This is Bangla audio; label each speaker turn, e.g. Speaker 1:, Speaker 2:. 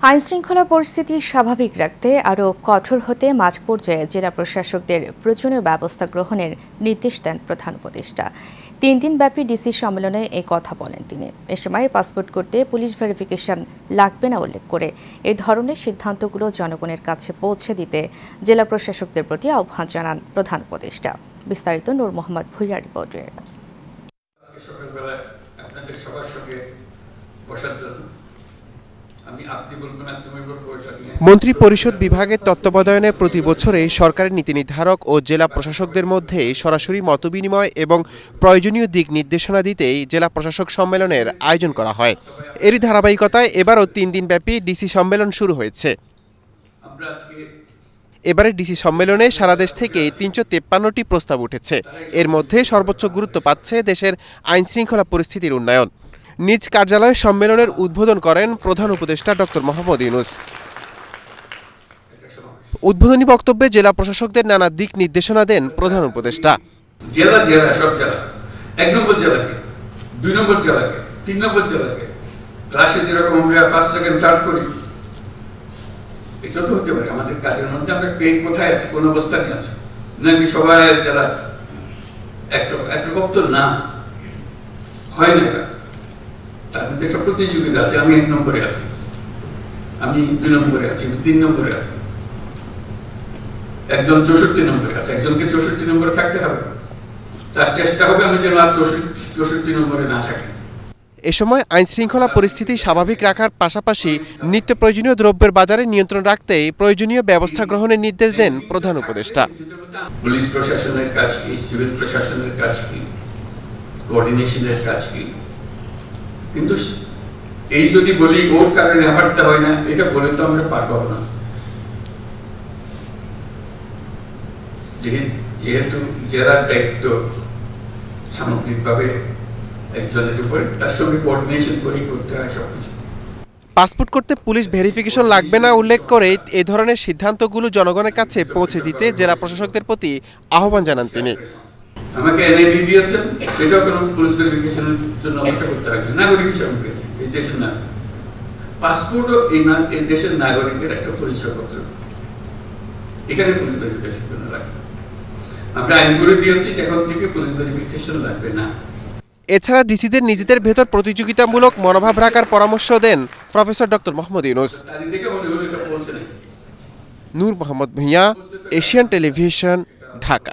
Speaker 1: আইনশৃঙ্খলা পরিস্থিতি স্বাভাবিক রাখতে আরও কঠোর হতে মাঝ পর্যায়ে জেলা প্রশাসকদের প্রয়োজনীয় ব্যবস্থা গ্রহণের নির্দেশ দেন প্রধান উপদেষ্টা। 3 দিনব্যাপী ডিসি সম্মেলনে এই কথা বলেন তিনি। এ সময় পাসপোর্ট করতে পুলিশ ভেরিফিকেশন লাগবে না উল্লেখ করে এই ধরনের সিদ্ধান্তগুলো জনগণের কাছে পৌঁছে দিতে জেলা প্রশাসকদের প্রতি আহ্বান জানান প্রধান উপদেষ্টা। বিস্তারিত নূর মোহাম্মদ ভুইয়া রিপোর্টে।
Speaker 2: মন্ত্রী পরিষদ বিভাগের তত্ত্বাবধানে প্রতি বছরে সরকারি নীতি নির্ধারক ও জেলা প্রশাসকদের মধ্যে সরাসরি মতবিনিময় এবং প্রয়োজনীয় দিক নির্দেশনা দিতেই জেলা প্রশাসক সম্মেলনের আয়োজন করা হয়। এরই ধারাবাহিকতায় এবারও 3 দিনব্যাপী ডিসি সম্মেলন শুরু হয়েছে। এবারে ডিসি সম্মেলনে সারা দেশ থেকে 353টি প্রস্তাব উঠেছে। এর মধ্যে সর্বোচ্চ গুরুত্ব পাচ্ছে দেশের আইনশৃঙ্খলা পরিস্থিতির উন্নয়ন। নিজ কার্যালয়ে সম্মেলনের উদ্বোধন করেন প্রধান উপদেষ্টা ডক্টর মোহাম্মদ ইউনূস। উদ্বোধনী বক্তব্যে জেলা প্রশাসকদের নানা দিক নির্দেশনা দেন প্রধান উপদেষ্টা।
Speaker 3: জেলা সব জেলা 1 নম্বর জেলাকে 2 নম্বর জেলাকে 3 নম্বর জেলাকে ক্লাসে যেরকম আমরা ফার্স্ট সেকেন্ড থার্ড করি, এটা তো হতে পারে আমাদের কাজের মধ্যে আমরা কে কোথায় আছি, কোন অবস্থানে আছি নাকি সবাই জেলা একরকম তো না হয় না। তার মধ্যে একটা প্রতিযোগিতা আছে। আমি 1 নম্বরে আছি, আমি 2 নম্বরে আছি, 3 নম্বরে আছি, একজন 64 নম্বরে আছে, একজনকে 64 নম্বরে থাকতে হবে। তার চেষ্টা হবে আমি যেন আর 64 নম্বরে না থাকি।
Speaker 2: এ সময় আইনশৃঙ্খলা পরিস্থিতি স্বাভাবিক রাখার পাশাপাশি নিত্য প্রয়োজনীয় দ্রব্যের বাজারে নিয়ন্ত্রণ রাখতে প্রয়োজনীয় ব্যবস্থা গ্রহণের নির্দেশ দেন প্রধান উপদেষ্টা।
Speaker 3: পুলিশ প্রশাসনের কাজ কি, সিভিল প্রশাসনের কাজ কি, কোঅর্ডিনেশনের কাজ কি, কিন্তু এই যদি বলি ওর কারণে হাঁটতে হয় না, এটা বলে তো আমরা পারবো না। যেহেতু জেলার দায়িত্ব সামগ্রিকভাবে একজনের উপরে, তার সঙ্গে কোঅর্ডিনেশন করেই করতে হয় সবকিছু।
Speaker 2: পাসপোর্ট করতে পুলিশ ভেরিফিকেশন লাগবে না উল্লেখ করে এই ধরনের সিদ্ধান্তগুলো জনগণের কাছে পৌঁছে দিতে জেলা প্রশাসকদের প্রতি আহ্বান জানান তিনি।
Speaker 3: আমাকে এনআইডি দিয়েছেন, সেটাও কোনো পুলিশ ভেরিফিকেশনের জন্য অপেক্ষা করতে হবে না। নাগরিক হিসাবে পেয়েছি, এই দেশের নাগরিক। পাসপোর্টও এই দেশের নাগরিকের একটা পরিচয়পত্র, এখানে পুলিশ ভেরিফিকেশন জন্য লাগবে। আমরা আইন করে দিয়েছি এখন থেকে পুলিশ ভেরিফিকেশন লাগবে না।
Speaker 2: এছাড়া ডিসিদের নিজেদের ভেতর প্রতিযোগিতামূলক মনোভাব রাখার পরামর্শ দেন প্রফেসর ডক্টর মোহাম্মদ ইউনূস। নূর মোহাম্মদ ভুইয়া, এশিয়ান টেলিভিশন, ঢাকা।